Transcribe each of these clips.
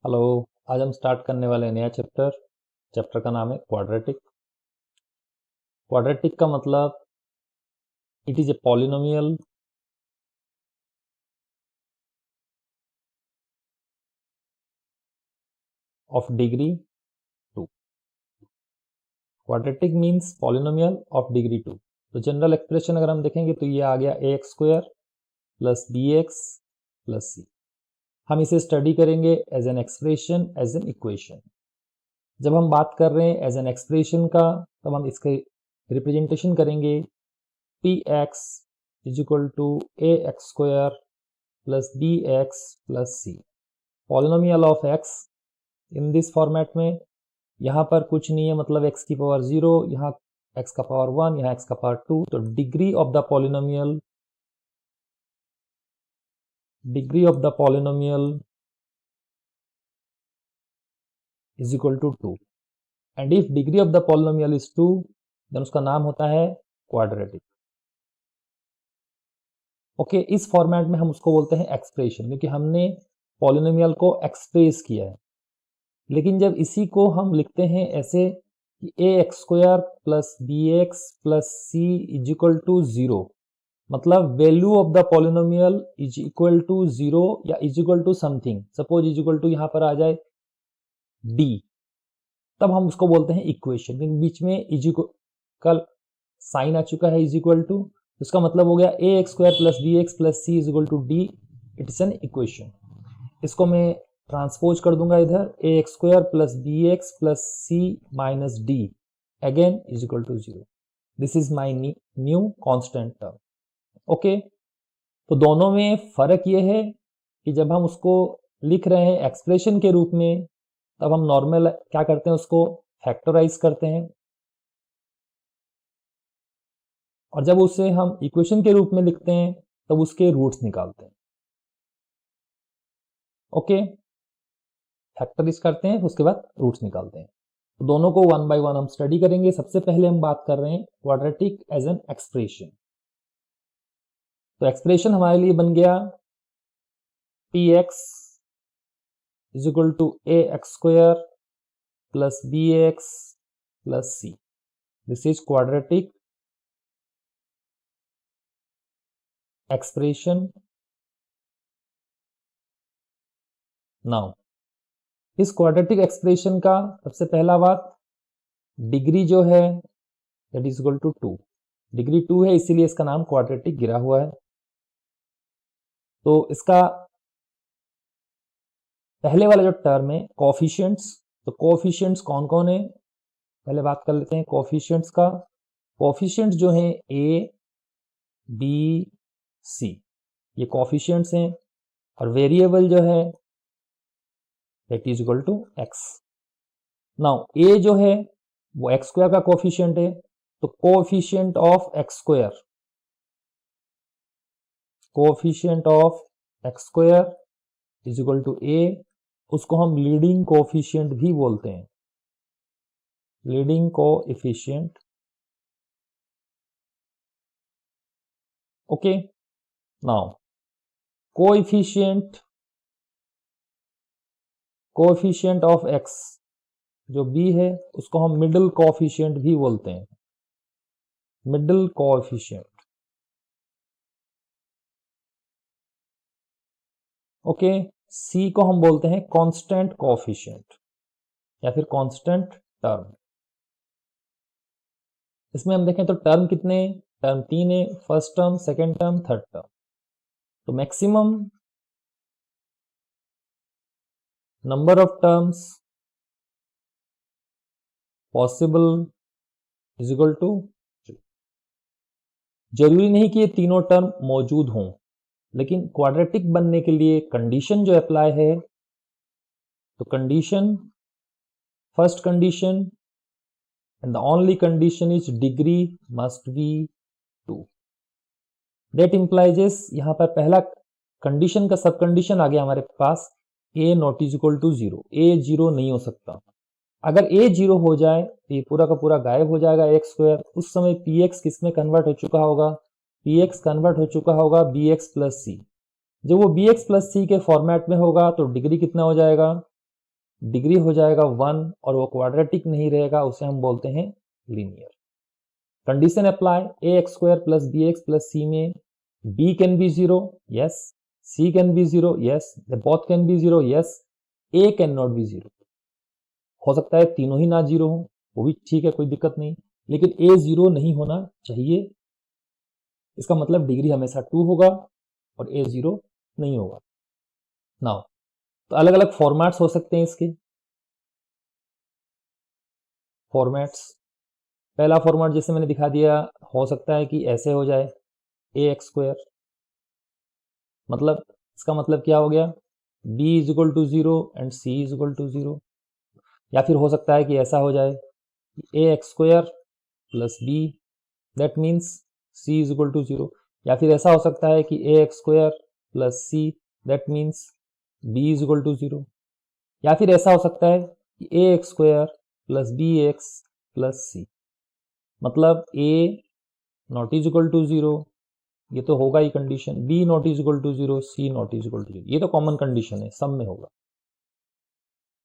Hello. आज हम start करने वाले हैं नया चैप्टर का नाम है क्वाड्रेटिक। क्वाड्रेटिक का मतलब it is a polynomial of degree 2। Quadratic means polynomial of degree 2। तो जनरल एक्सप्रेशन अगर हम देखेंगे तो ये आ गया ax square plus bx plus c। हम इसे स्टडी करेंगे as an expression, as an equation. जब हम बात कर रहे हैं एज एन एक्सप्रेशन का, तब हम इसके रिप्रेजेंटेशन करेंगे px is equal to ax square plus bx plus c। Polynomial of x in this format में, यहाँ पर कुछ नहीं है, मतलब x की पावर 0, यहाँ x का पावर 1, यहाँ x का पावर 2। तो degree of the polynomial is equal to 2 and if degree of the polynomial is 2 then उसका नाम होता है क्वाड्रेटिक। ओके, इस फॉर्मेट में हम उसको बोलते हैं एक्सप्रेशन, क्योंकि हमने पॉलिनोमियल को एक्सप्रेस किया है। लेकिन जब इसी को हम लिखते हैं ऐसे कि ax square plus bx plus c is equal to 0, मतलब value of the polynomial is equal to 0 या is equal to something, suppose is equal to यहाँ पर आ जाए d, तब हम उसको बोलते हैं इक्वेशन, क्योंकि बीच में इज इक्वल साइन आ चुका है इज इक्वल टू। इसका मतलब हो गया ax square plus bx plus c is equal to d, it's an equation. इसको मैं ट्रांसपोज कर दूंगा इधर, ax square plus bx plus c minus d again is equal to 0। This is my new constant term. Okay, तो दोनों में फर्क ये है कि जब हम उसको लिख रहे हैं एक्सप्रेशन के रूप में, तब हम नॉर्मल क्या करते हैं, उसको फैक्टराइज करते हैं, और जब उसे हम इक्वेशन के रूप में लिखते हैं तब उसके रूट्स निकालते हैं। ओके, फैक्टराइज करते हैं, उसके बाद रूट्स निकालते हैं। तो दोनों को वन बाय वन हम स्टडी करेंगे। सबसे पहले हम बात कर रहे हैं क्वाड्रेटिक एज एन एक्सप्रेशन। तो एक्सप्रेशन हमारे लिए बन गया px is equal to ax square plus bx plus c। This is quadratic expression. Now इस क्वाड्रेटिक एक्सप्रेशन का सबसे पहला बात, डिग्री जो है that is equal to 2। Degree 2 है, इसीलिए इसका नाम क्वाड्रेटिक गिरा हुआ है। तो इसका पहले वाला जो टर्म है कोएफिशिएंट्स, तो कोएफिशिएंट्स कौन कौन है पहले बात कर लेते हैं कोएफिशिएंट्स का। कोएफिशिएंट्स जो हैं a b c, ये कोएफिशिएंट्स हैं, और वेरिएबल जो है that is equal to x। Now a जो है वो x स्क्वायर का कोएफिशिएंट है, तो coefficient of x square, coefficient of x square is equal to a, उसको हम लीडिंग कोएफिशिएंट भी बोलते हैं, leading coefficient. Okay, now coefficient of x जो b है उसको हम मिडिल कोएफिशिएंट भी बोलते हैं, मिडिल कोएफिशिएंट। ओके, c को हम बोलते हैं कांस्टेंट कोएफिशिएंट या फिर कांस्टेंट टर्म। इसमें हम देखें तो टर्म कितने, टर्म 3 है, first term, second term, third term. तो maximum number of terms possible is equal to 3। जरूरी नहीं कि ये तीनों टर्म मौजूद हों, लेकिन क्वाड्रेटिक बनने के लिए कंडीशन जो अप्लाई है, तो condition, first condition and the only condition is degree must be 2। That implies, यहाँ पर पहला कंडीशन का सब कंडीशन आ गया हमारे पास, a not is equal to 0। a 0 नहीं हो सकता। अगर a 0 हो जाए तो ये पूरा का पूरा गायब हो जाएगा x स्क्वायर। उस समय px किस में कन्वर्ट हो चुका होगा, px कन्वर्ट हो चुका होगा bx प्लस c। जब वो bx प्लस c के फॉर्मेट में होगा तो डिग्री कितना हो जाएगा, डिग्री हो जाएगा 1 और वो क्वाड्रेटिक नहीं रहेगा, उसे हम बोलते हैं linear. Condition apply, a x square plus b x plus c में b can be 0, yes, c can be 0, yes, both can be 0, yes, a can not be 0। हो सकता है तीनों ही ना 0 हो, वो भी ठीक है, कोई दिक्कत नहीं, लेकिन a 0 नहीं होना चाहिए। इसका मतलब डिग्री हमेशा 2 होगा और a 0 नहीं होगा। नाउ तो अलग अलग फॉर्मेट्स हो सकते हैं इसके। फॉर्मेट्स, पहला फॉर्मेट जैसे मैंने दिखा दिया, हो सकता है कि ऐसे हो जाए ए एक्स स्क्वायर, मतलब इसका मतलब क्या हो गया, b is equal to 0 and c is equal to 0। या फिर हो सकता है कि ऐसा हो जाए a x square plus b, that means c is equal to 0। या फिर ऐसा हो सकता है कि a x square plus c, that means b is equal to 0। या फिर ऐसा हो सकता है कि a x square plus b x plus c, मतलब a not is equal to 0, ये तो होगा ही condition, b not is equal to 0, c not is equal to 0, ये तो कॉमन कंडीशन है, सब में होगा।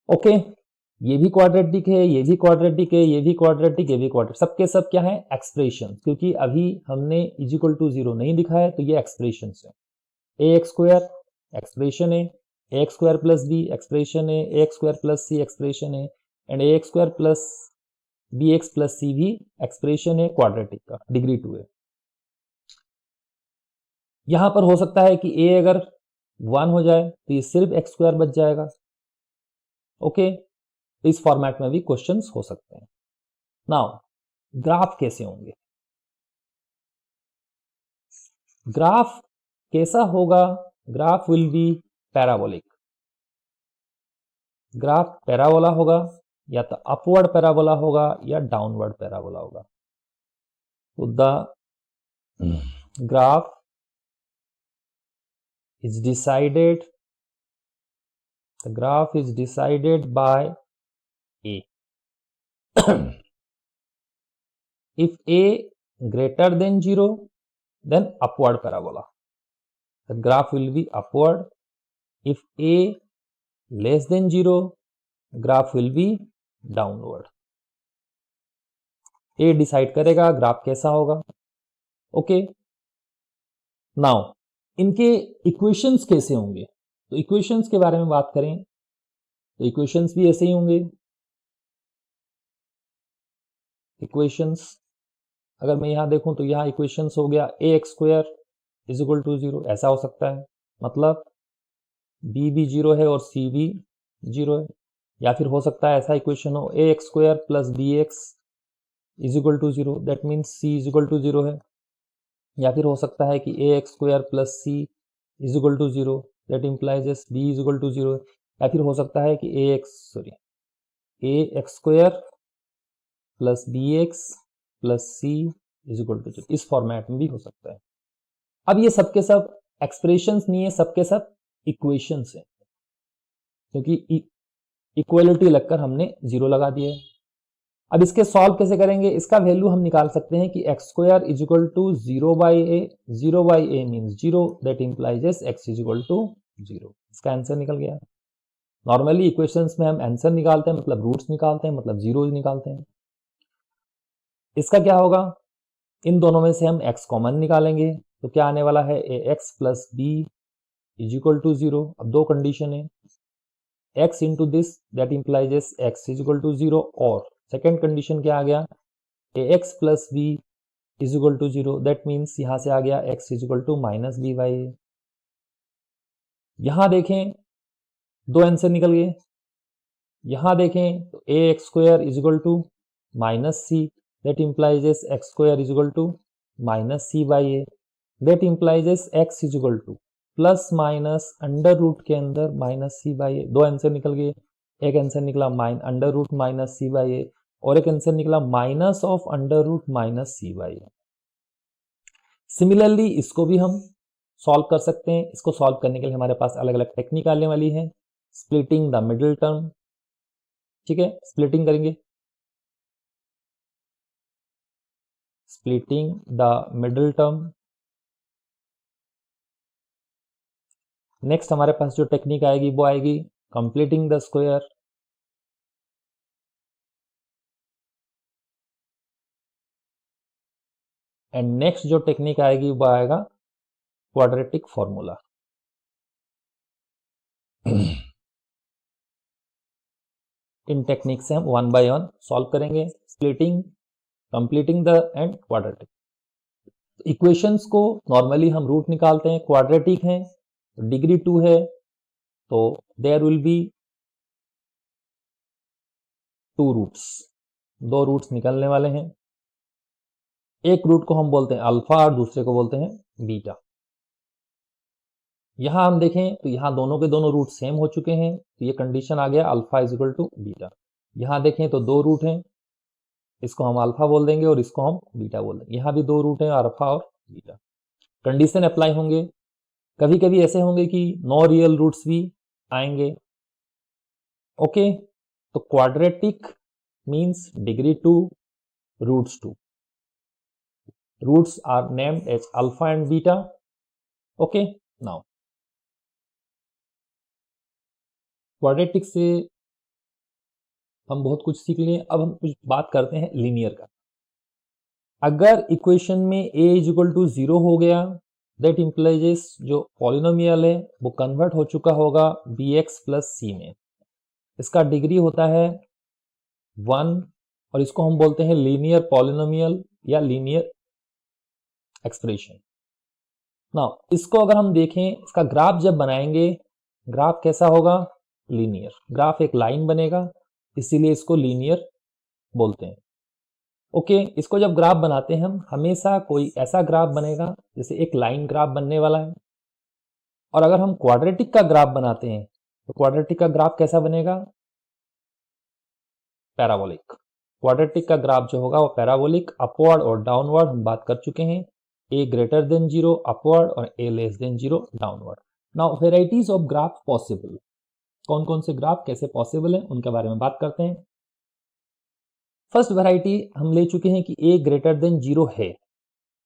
ओके, ये भी क्वाड्रेटिक है, ये भी क्वाड्रेटिक है, ये भी क्वाड्रेटिक, ये भी क्वाड्रेटिक, सबके सब क्या है, एक्सप्रेशन, क्योंकि अभी हमने इज इक्वल टू 0 नहीं लिखा है, तो ये एक्सप्रेशन है। ए एक्स स्क्वायर एक्सप्रेशन है, a x square plus b expression है, a x square plus c expression है, and a x square plus b x plus c भी एक्सप्रेशन है क्वाड्रेटिक का, डिग्री 2 है। यहां पर हो सकता है कि a अगर 1 हो जाए तो ये सिर्फ एक्स स्क्वायर बच जाएगा। ओके, तो इस फॉर्मेट में भी क्वेश्चंस हो सकते हैं। नाउ ग्राफ कैसे होंगे, ग्राफ कैसा होगा, graph will be parabolic. Graph parabola होगा, या तो अपवर्ड पैराबोला होगा या डाउनवर्ड पैराबोला होगा। तो the graph is decided, the graph is decided by a. If a greater than 0, then upward parabola, the graph will be upward. If a less than 0, graph will be downward. a decide करेगा graph कैसा होगा। Okay, now इनके equations कैसे होंगे, तो equations के बारे में बात करें तो इक्वेशंस भी ऐसे ही होंगे। इक्वेशंस अगर मैं यहां देखूं तो यहां इक्वेशंस हो गया a x square is equal to 0, ऐसा हो सकता है, मतलब b भी 0 है और c भी 0 है। या फिर हो सकता है ऐसा इक्वेशन हो a x square plus b x is equal to 0, that means c is equal to 0 है। या फिर हो सकता है कि a x square plus c is equal to 0, that implies b is equal to 0। या फिर हो सकता है कि a x square plus b x plus c is equal to 0, इस फॉर्मेट में भी हो सकता है। अब ये सबके सब एक्सप्रेशंस नहीं है, सबके सब इक्वेशंस हैं, क्योंकि इक्वलिटी लगकर हमने 0 लगा दिया है। अब इसके सॉल्व कैसे करेंगे, इसका वैल्यू हम निकाल सकते हैं कि x square is equal to 0 by a, 0 by a means 0, that implies x is equal to 0, इसका आंसर निकल गया। नॉर्मली इक्वेशंस में हम आंसर निकालते हैं, मतलब रूट्स निकालते हैं, मतलब जीरोज निकालते हैं। इसका क्या होगा, इन दोनों में से हम x कॉमन निकालेंगे, तो क्या आने वाला है, a x plus b is equal to 0। अब दो कंडीशन है, x into this that implies x is equal to 0, और सेकेंड कंडीशन क्या आ गया, a x plus b is equal to 0, that means यहां से आ गया x is equal to minus b by a. यहां देखें दो आंसर निकल गए, यहां देखें तो a x square is equal to minus C, that implies x square is equal to minus c by a, that implies x is equal to plus minus under root के अंदर माइनस सी बाई ए। दो answer निकल गए, एक answer निकला under root minus c by a, और एक answer निकला minus of under root minus c by a. Similarly इसको भी हम सॉल्व कर सकते हैं। इसको सॉल्व करने के लिए हमारे पास अलग अलग टेक्निक आने वाली है। स्प्लिटिंग द मिडिल टर्म, ठीक है, स्प्लिटिंग करेंगे, splitting the middle term. Next हमारे पास जो टेक्निक आएगी वो आएगी completing the square, and next जो टेक्निक आएगी वो आएगा क्वाड्रेटिक फॉर्मूला। इन टेक्निक से हम वन बाय वन सॉल्व करेंगे, splitting, completing the and quadratic. Equations को नॉर्मली हम रूट निकालते हैं, क्वाड्रेटिक है डिग्री 2 है तो there will be 2 roots, 2 roots निकलने वाले हैं। एक रूट को हम बोलते हैं अल्फा और दूसरे को बोलते हैं बीटा। यहां हम देखें तो यहां दोनों के दोनों रूट सेम हो चुके हैं, तो ये कंडीशन आ गया alpha is equal to beta. यहां देखें तो 2 रूट हैं, इसको हम अल्फा बोल देंगे और इसको हम बीटा बोल देंगे। यहां भी 2 रूट हैं, अल्फा और बीटा। कंडीशन अप्लाई होंगे, कभी कभी ऐसे होंगे कि नो रियल रूट्स भी आएंगे। ओके, तो quadratic means degree 2 roots 2, roots are named as alpha and beta. Okay, now quadratic से हम बहुत कुछ सीख लिए, अब हम कुछ बात करते हैं लीनियर का। अगर इक्वेशन में a इज इक्वल टू 0 हो गया, दैट इम्प्लाइजेस जो पॉलिनोमियल है वो कन्वर्ट हो चुका होगा bx प्लस c में। इसका डिग्री होता है 1 और इसको हम बोलते हैं लीनियर पॉलिनोमियल या लीनियर एक्सप्रेशन। नाउ इसको अगर हम देखें, इसका ग्राफ जब बनाएंगे, ग्राफ कैसा होगा? लीनियर। ग्राफ एक लाइन बनेगा, इसीलिए इसको लीनियर बोलते हैं। ओके, इसको जब ग्राफ बनाते हैं हम, हमेशा कोई ऐसा ग्राफ बनेगा जैसे एक लाइन ग्राफ बनने वाला है। और अगर हम क्वाड्रेटिक का ग्राफ बनाते हैं तो क्वाड्रेटिक का ग्राफ कैसा बनेगा? पैराबोलिक। क्वाड्रेटिक का ग्राफ जो होगा वो पैराबोलिक, अपवर्ड और डाउनवर्ड हम बात कर चुके हैं। a ग्रेटर देन 0 अपवर्ड और a less than 0 downward. Now varieties of graph possible, कौन कौन से ग्राफ कैसे पॉसिबल हैं उनके बारे में बात करते हैं। फर्स्ट वैरायटी हम ले चुके हैं कि a ग्रेटर देन 0 है,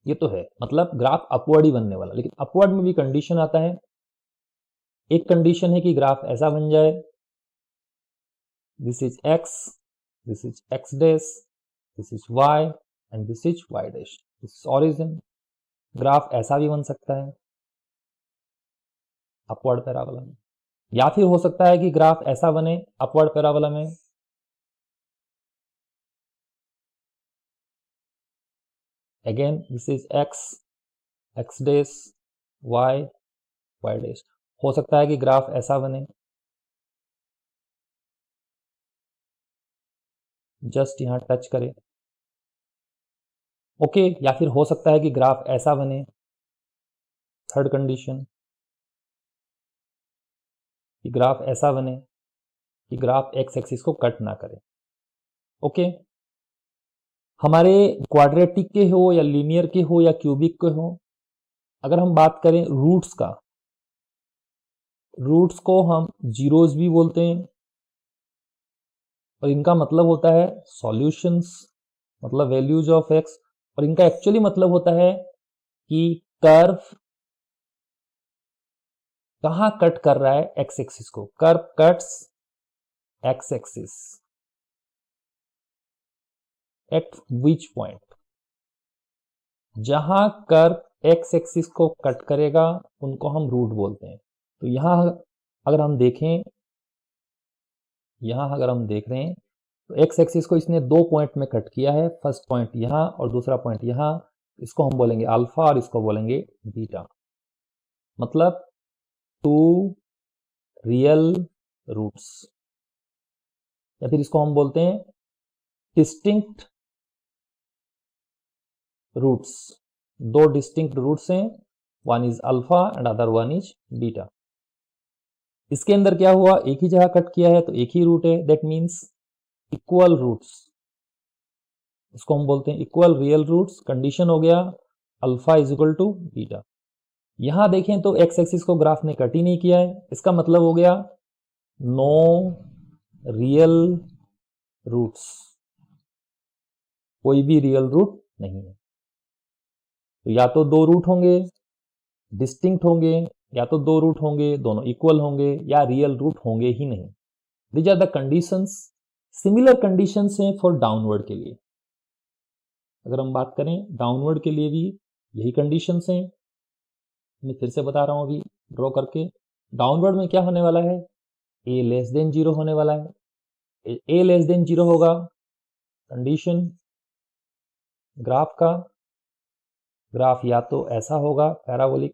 ये तो है, मतलब ग्राफ अपवर्ड ही बनने वाला। लेकिन अपवर्ड में भी कंडीशन आता है। एक कंडीशन है कि ग्राफ ऐसा बन जाए, this is x, this is x dash, this is y and this is y dash, this is origin. Graph ऐसा भी बन सकता है अपवर्ड पैराबोला में, या फिर हो सकता है कि ग्राफ ऐसा बने अपवर्ड पैराबोला में, again this is x dash, y dash. हो सकता है कि ग्राफ ऐसा बने, जस्ट यहां टच करे। ओके, या फिर हो सकता है कि ग्राफ ऐसा बने, थर्ड कंडीशन, कि ग्राफ ऐसा बने कि ग्राफ एक्स एक्सिस को कट ना करे। ओके, हमारे क्वाड्रेटिक के हो या लीनियर के हो या क्यूबिक के हो, अगर हम बात करें रूट्स का, रूट्स को हम जीरोस भी बोलते हैं और इनका मतलब होता है सॉल्यूशंस, मतलब वैल्यूज ऑफ एक्स। और इनका एक्चुअली मतलब होता है कि कर्व कहां कट कर रहा है एक्स एक्सिस को, curve cuts x axis at which point. जहां कर्व एक्स एक्सिस को कट करेगा उनको हम रूट बोलते हैं। तो यहां अगर हम देखें, यहां अगर हम देख रहे हैं तो एक्स एक्सिस को इसने 2 पॉइंट में कट किया है, फर्स्ट पॉइंट यहां और दूसरा पॉइंट यहां। इसको हम बोलेंगे अल्फा और इसको बोलेंगे बीटा, मतलब 2 रियल रूट्स, या फिर इसको हम बोलते हैं डिस्टिंक्ट रूट्स। 2 डिस्टिंक्ट रूट्स हैं, one is alpha and other one is beta. इसके अंदर क्या हुआ, एक ही जगह कट किया है तो एक ही रूट है, दैट मीन्स इक्वल रूट्स। इसको हम बोलते हैं इक्वल रियल रूट्स। कंडीशन हो गया alpha is equal to beta. यहां देखें तो एक्स एक्सिस को ग्राफ ने कट ही नहीं किया है, इसका मतलब हो गया नो रियल रूट्स, कोई भी रियल रूट नहीं है। तो या तो 2 रूट होंगे, डिस्टिंक्ट होंगे, या तो 2 रूट होंगे, दोनों इक्वल होंगे, या रियल रूट होंगे ही नहीं। These are the conditions. Similar conditions हैं फॉर डाउनवर्ड के लिए। अगर हम बात करें डाउनवर्ड के लिए भी यही कंडीशंस हैं। मैं फिर से बता रहा हूँ अभी ड्रॉ करके। डाउनवर्ड में क्या होने वाला है, ए लेस देन 0 होने वाला है। ए लेस देन 0 होगा कंडीशन ग्राफ का, ग्राफ या तो ऐसा होगा पैराबोलिक,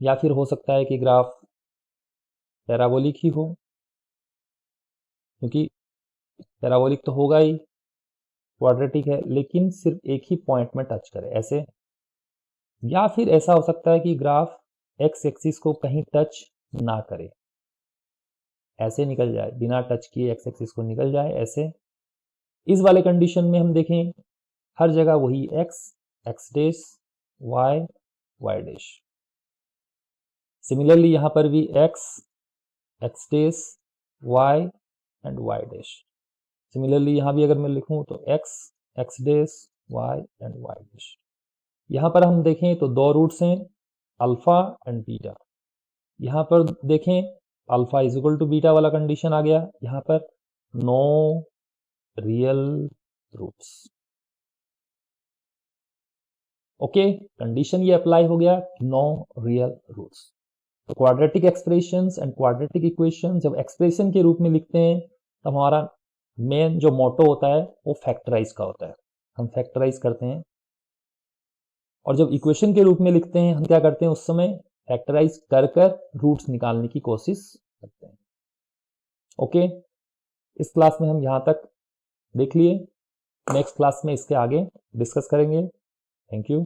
या फिर हो सकता है कि ग्राफ पैराबोलिक ही हो, क्योंकि पैराबोलिक तो होगा ही, क्वाड्रेटिक है लेकिन सिर्फ एक ही पॉइंट में टच करे ऐसे। या फिर ऐसा हो सकता है कि ग्राफ एक्स एक्सिस को कहीं टच ना करे, ऐसे निकल जाए, बिना टच किए एक्स एक्सिस को निकल जाए ऐसे। इस वाले कंडीशन में हम देखें हर जगह वही x, x dash, y, y dash. Similarly यहां पर भी x, x dash, y and y dash. Similarly यहां भी अगर मैं लिखूं तो x, x dash, y and y dash. यहां पर हम देखें तो दो रूट्स हैं अल्फा एंड बीटा। यहां पर देखें alpha is equal to beta वाला कंडीशन आ गया, यहां पर no real roots. Okay, condition ये अप्लाई हो गया, नो रियल रूट्स। तो quadratic expressions and quadratic equation जब एक्सप्रेशन के रूप में लिखते हैं तब हमारा मेन जो मोटो होता है वो फैक्टराइज का होता है, हम फैक्टराइज करते हैं। और जब इक्वेशन के रूप में लिखते हैं हम क्या करते हैं, उस समय फैक्टराइज कर कर रूट्स निकालने की कोशिश करते हैं। ओके, इस क्लास में हम यहाँ तक देख लिए, नेक्स्ट क्लास में इसके आगे डिस्कस करेंगे। Thank you.